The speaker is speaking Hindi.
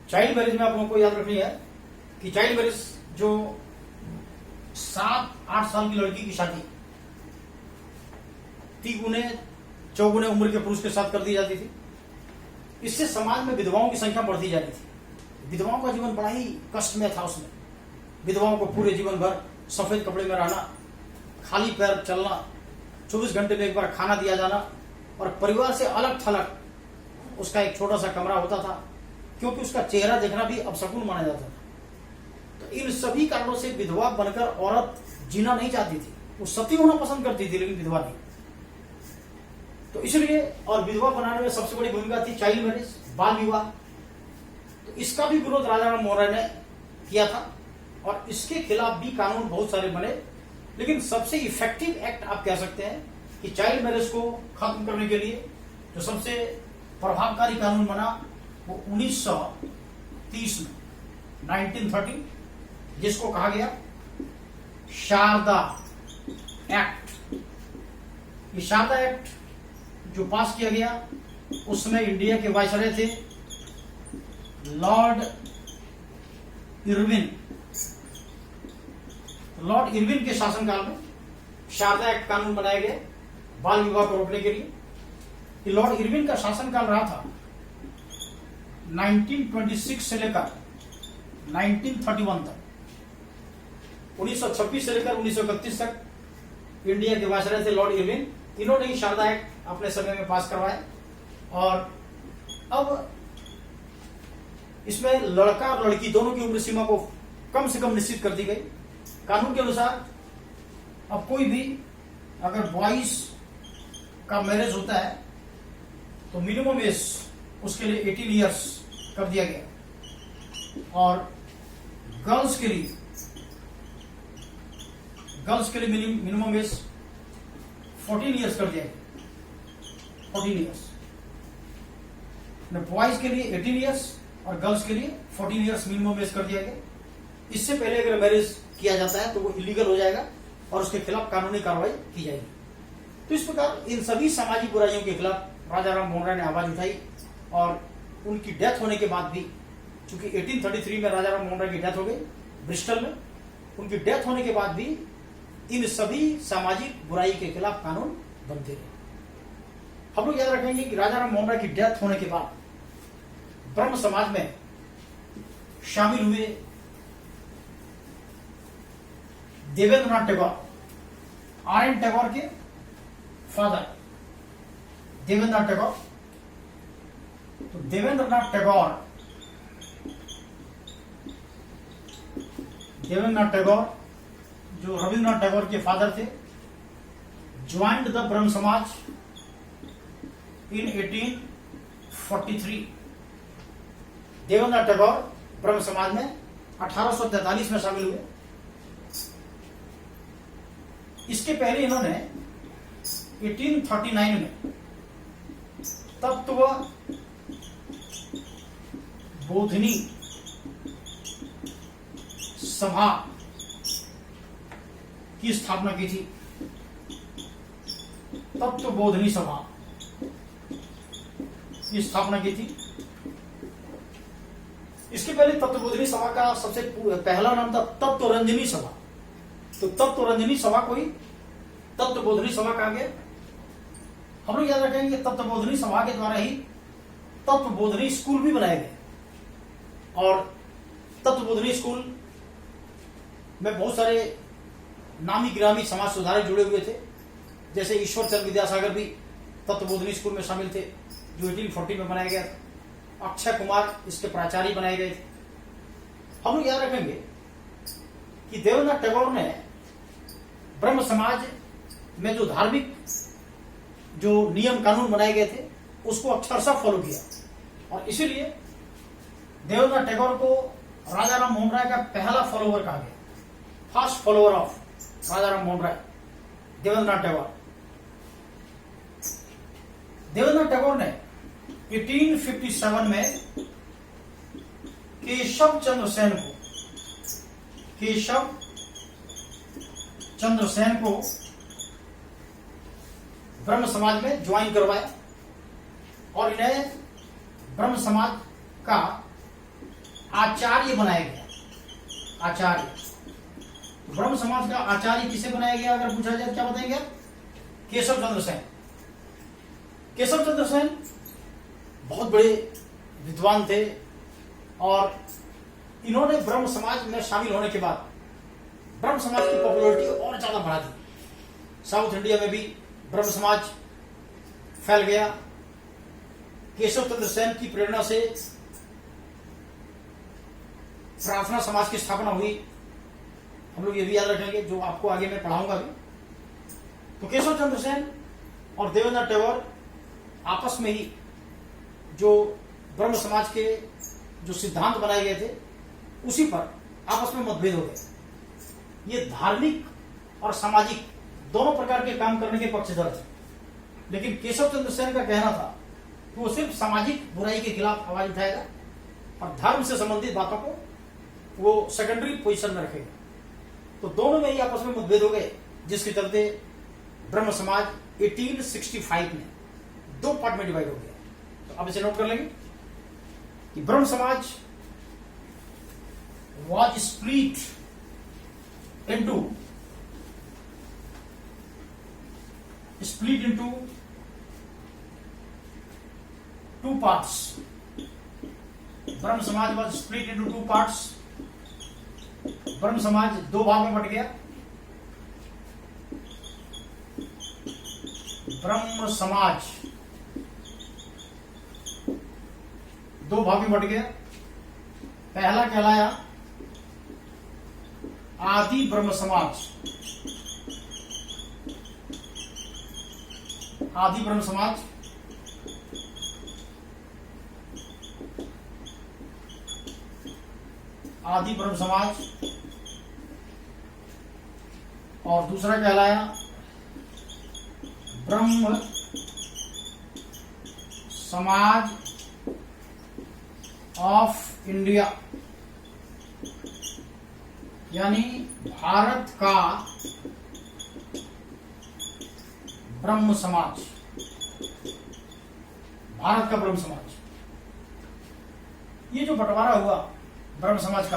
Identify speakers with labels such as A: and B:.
A: चाइल्ड मैरिज में आप लोगों को याद रखनी है कि चाइल्ड मैरिज जो 7-8 साल की लड़की की शादी 3 गुने उम्र के पुरुष के साथ कर दी जाती थी। इससे समाज में विधवाओं की संख्या बढ़ती जा रही थी। विधवाओं का जीवन बड़ा ही कष्टमय था। उसमें विधवाओं को पूरे जीवन भर सफेद कपड़े में रहना, खाली पैर चलना, 24 घंटे में एक बार खाना दिया जाना और परिवार से अलग थलग उसका एक छोटा सा कमरा होता था, क्योंकि उसका चेहरा देखना भी अपशकुन माना जाता था। तो इन सभी कारणों से विधवा बनकर औरत जीना नहीं चाहती थी। वो सती होना पसंद करती थी, लेकिन विधवा नहीं। तो इसलिए और विधवा बनाने में सबसे बड़ी भूमिका थी चाइल्ड मैरिज, बाल विवाह। तो इसका भी विरोध राजा राम मोहन राय ने किया था और इसके खिलाफ भी कानून बहुत सारे बने। लेकिन सबसे इफेक्टिव एक्ट आप कह सकते हैं कि चाइल्ड मैरिज को खत्म करने के लिए जो सबसे प्रभावकारी कानून बना वो 1930 में 1930, जिसको कहा गया शारदा एक्ट। ये शारदा एक्ट जो पास किया गया, उसमें इंडिया के वायसराय थे लॉर्ड इरविन। लॉर्ड इरविन के शासनकाल में शारदा एक्ट कानून बनाया गया बाल विवाह को रोकने के लिए। ये लॉर्ड इरविन का शासनकाल रहा था 1926 से लेकर 1931 तक। 1926 से लेकर 1931 तक इंडिया के वायसराय थे लॉर्ड इरविन। इन्होंने ही शारदा एक्ट अपने समय में पास करवाया और अब इसमें लड़का और लड़की दोनों की उम्र सीमा को कम से कम निश्चित कर दी गई। कानून के अनुसार अब कोई भी अगर बॉयज का मैरिज होता है तो मिनिमम एज उसके लिए 18 इयर्स कर दिया गया और गर्ल्स के लिए मिनिमम एज 14 इयर्स कर दिया गया। 14 इयर्स बॉयज के लिए 18 इयर्स और गर्ल्स के लिए 14 इयर्स मिनिमम एज कर दिया गया। इससे पहले अगर मैरिज किया जाता है तो वो इलीगल हो जाएगा और उसके खिलाफ कानूनी कार्रवाई की जाएगी। तो इस प्रकार इन सभी सामाजिक बुराइयों के खिलाफ राजा राम मोहन राय ने आवाज उठाई और उनकी डेथ होने के बाद भी, चूंकि 1833 में राजा राम मोहन राय की डेथ हो गई ब्रिस्टल में, उनकी डेथ होने के बाद भी इन सभी सामाजिक बुराई के खिलाफ कानून बनते रहे। हम लोग याद रखेंगे कि राजा राम मोहन राय की डेथ होने के बाद ब्रह्म समाज में शामिल हुए देवेंद्रनाथ टैगोर, आर.एन. टैगोर के फादर देवेंद्रनाथ टैगोर। तो देवेंद्रनाथ टैगोर जो रविंद्रनाथ टैगोर के फादर थे, ज्वाइंड द ब्रह्म समाज इन 1843। देवेंद्रनाथ टैगोर ब्रह्म समाज में 1843 में शामिल हुए। इसके पहले इन्होंने 1839 में तत्व बोधिनी सभा की स्थापना की थी। तत्व बोधिनी सभा की स्थापना की थी। इसके पहले तत्वबोधिनी सभा का सबसे पहला नाम था तत्वरंजनी सभा। तो तत्वरंजनी सभा को ही तत्वबोधिनी सभा कहा गया। हम लोग याद रखेंगे तत्वबोधिनी सभा के द्वारा ही तत्वबोधिनी स्कूल भी बनाए गए और तत्वबोधिनी स्कूल में बहुत सारे नामी गिरामी समाज सुधारक जुड़े हुए थे। जैसे ईश्वर चंद्र विद्यासागर भी तत्वबोधिनी स्कूल में शामिल थे जो 1840 में बनाया गया। अक्षय कुमार इसके प्राचार्य बनाए गए थे। हम लोग याद रखेंगे कि देवेंद्रनाथ टैगोर ने ब्रह्म समाज में जो धार्मिक जो नियम कानून बनाए गए थे उसको अक्षरशः फॉलो किया और इसीलिए देवेंद्रनाथ टैगोर को राजा राम मोहन राय का पहला फॉलोवर कहा गया। फर्स्ट फॉलोवर ऑफ राजा राम मोहन राय, देवेंद्रनाथ टैगोर। देवेंद्रनाथ टैगोर ने 1857 में केशव चंद्र सेन को ब्रह्म समाज में ज्वाइन करवाया और इन्हें ब्रह्म समाज का आचार्य बनाया गया। आचार्य, ब्रह्म समाज का आचार्य किसे बनाया गया अगर पूछा जाए क्या बताएंगे आप? केशव चंद्र सेन। केशव चंद्र सेन बहुत बड़े विद्वान थे और इन्होंने ब्रह्म समाज में शामिल होने के बाद ब्रह्म समाज की पॉपुलैरिटी और ज्यादा बढ़ा दी। साउथ इंडिया में भी ब्रह्म समाज फैल गया। केशव चंद्र सेन की प्रेरणा से प्रार्थना समाज की स्थापना हुई। हम लोग ये भी याद रखेंगे जो आपको आगे मैं पढ़ाऊंगा भी। तो केशव चंद्र सेन और देवेंद्र टैगोर आपस में ही जो ब्रह्म समाज के जो सिद्धांत बनाए गए थे उसी पर आपस में मतभेद हो गए। ये धार्मिक और सामाजिक दोनों प्रकार के काम करने के पक्षधर थे, लेकिन केशव चंद्र सेन का कहना था कि वो सिर्फ सामाजिक बुराई के खिलाफ आवाज उठाएगा और धर्म से संबंधित बातों को वो सेकेंडरी पोजीशन में रखेगा। तो दोनों में ही आपस में मतभेद हो गए, जिसके चलते ब्रह्म समाज 1865 में दो पार्ट में डिवाइड हो गया। तो अब इसे नोट कर लेंगे कि ब्रह्म समाज was split into two parts. ब्रह्म समाज was split into two parts. ब्रह्म समाज दो भाग में बट गया। ब्रह्म समाज दो भाग में बट गया। पहला कहलाया आदि ब्रह्म समाज। आदि ब्रह्म समाज आदि ब्रह्म समाज और दूसरा कहलाया ब्रह्म समाज ऑफ इंडिया, यानी भारत का ब्रह्म समाज। भारत का ब्रह्म समाज। ये जो बंटवारा हुआ ब्रह्म समाज का